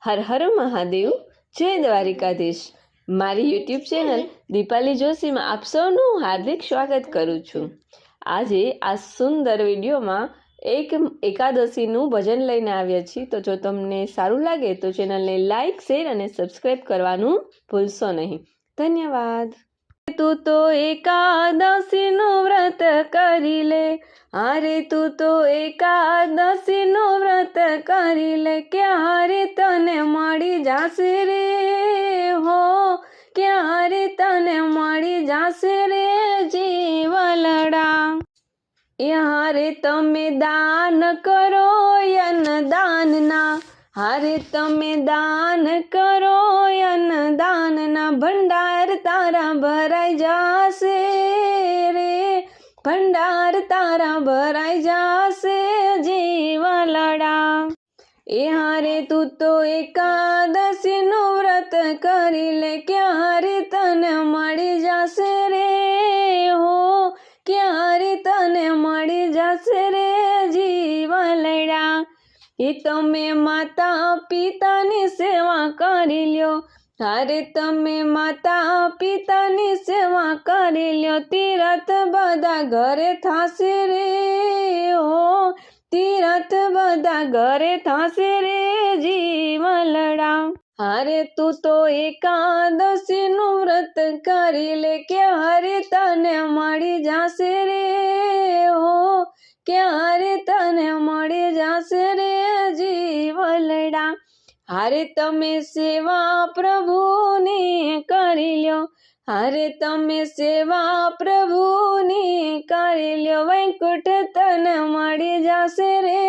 હર હર મહાદેવ, જય દ્વારિકાધીશ। મારી YouTube channel Dipali જોશીમાં આપ સૌનું હાર્દિક સ્વાગત કરું છું। આજે આ સુંદર વિડીયોમાં એકાદશીનું ભજન લઈને આવ્યા છીએ। તો જો તમને સારું લાગે તો ચેનલને લાઇક, શેર અને સબસ્ક્રાઈબ કરવાનું ભૂલશો નહીં। ધન્યવાદ। તું તો એકાદશીનું વ્રત કરી લે, અરે તું તો એકાદશીનું વ્રત કરી લે, ક્યારે તને મળી જાશે રે હો, ક્યારે તને મળી જાશે રે જીવલડા। યારે તમે દાન કરો અન્નદાનના, હારે તમે દાન કરો અન્નદાનના, ભંડાર તારા ભરાઈ જાશે રે, ભંડાર તારા ભરાઈ જાશે જીવલડા। હારે તું તો એકાદશીનું વ્રત કરી લે, ક્યારે તને મળી જાશે રે હો, ક્યારે તને મળી જાશે રે જીવલડા। તમે માતા પિતાની સેવા કરી લ્યો, અરે તમે માતા પિતાની સેવા કરી લ્યો, તીરથ બધા ઘરે થાશે રે હો, તીરથ બધા ઘરે થાશે રે જીવલડા। અરે તું તો એકાદશીનું વ્રત કરી લે, ક્યારે તને મળી જાશે રે હો, ક્યારે તને મળી જાશે રે જીવલડા। હારે તમે સેવા પ્રભુની કરી લ્યો, હારે તમે સેવા પ્રભુની કરી લ્યો, વૈકુંઠ તને મળી જાશે રે,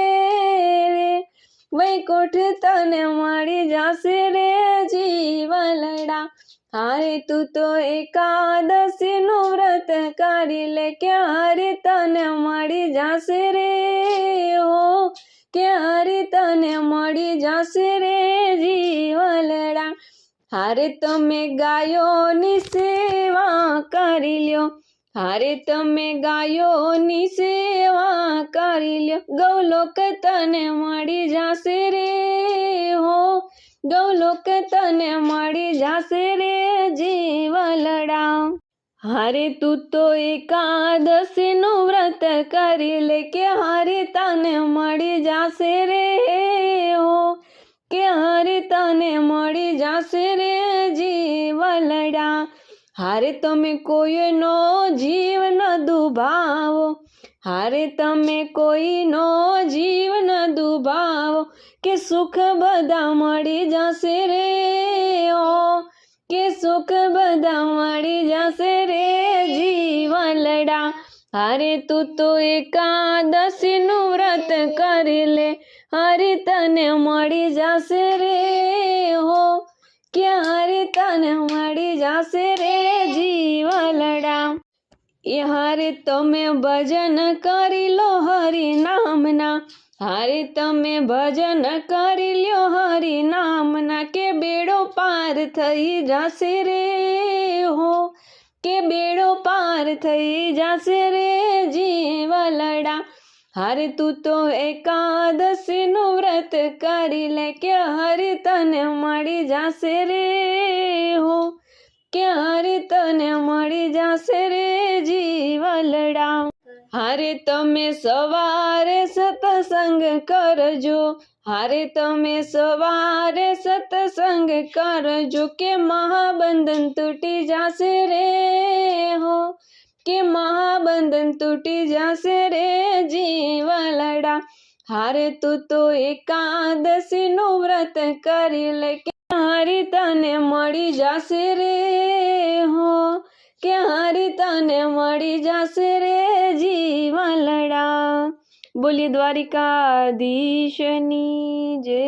વૈકુંઠ તને મળી જાશે રે જીવલડા। હારે તું તો એકાદશીનું વ્રત કરી લે, ક્યારે તને મળી જાશે રે હો, ક્યારે તને મળી જાશે રે જીવલડા। હારે તમે ગાયોની સેવા કરી લ્યો, હારે તમે ગાયોની સેવા કરી લ્યો, ગૌલોક તને મળી જાશે રે હો, ગૌલોક તને મળી જાશે રે જીવલડા। હારે તું તો એકાદશીનું વ્રત કરી લે, ક્યારે તને મળી જાશે રે હો, ક્યારે તને મળી જાશે રે જીવલડા। હારે તમે કોઈનો જીવ ન દુભાવો, હારે તમે કોઈનો જીવ ન દુભાવો, કે સુખ બધા મળી જશે રે હો, કે સુખ બધા મળી જશે રે જીવલડા। હારે તું તો એકાદશીનું વ્રત કરી લે, હારે તને મળી જશે રે હો, ક્યારે તને મળી જશે રે જીવલડા। હારે તમે ભજન કરી લો હરિ નામના, હારે તમે ભજન કરી લ્યો હરિ નામના, કે બેડો પાર થઈ જશે રે હો, કે બેડો પાર થઈ જશે રે જીવલડા। હારે તું તો એકાદશીનું વ્રત કરી લે, ક્યારે તને મળી જાશે રે હો, ક્યારે તને મળી જાશે રે જીવલડા। હારે તમે સવારે સત્સંગ કરજો, હારે તમે સવારે સત્સંગ કરજો, કે મહાબંધન તૂટી જશે રે હો, કે મહાબંધન તૂટી જશે રે જીવલડા। હારે તું તો એકાદશીનું વ્રત કરી લે, ક્યારે તને મળી જાશે રે હો, ક્યારે તને મળી જાશે રે જીવલડા। બોલીએ દ્વારિકાધીશની જય।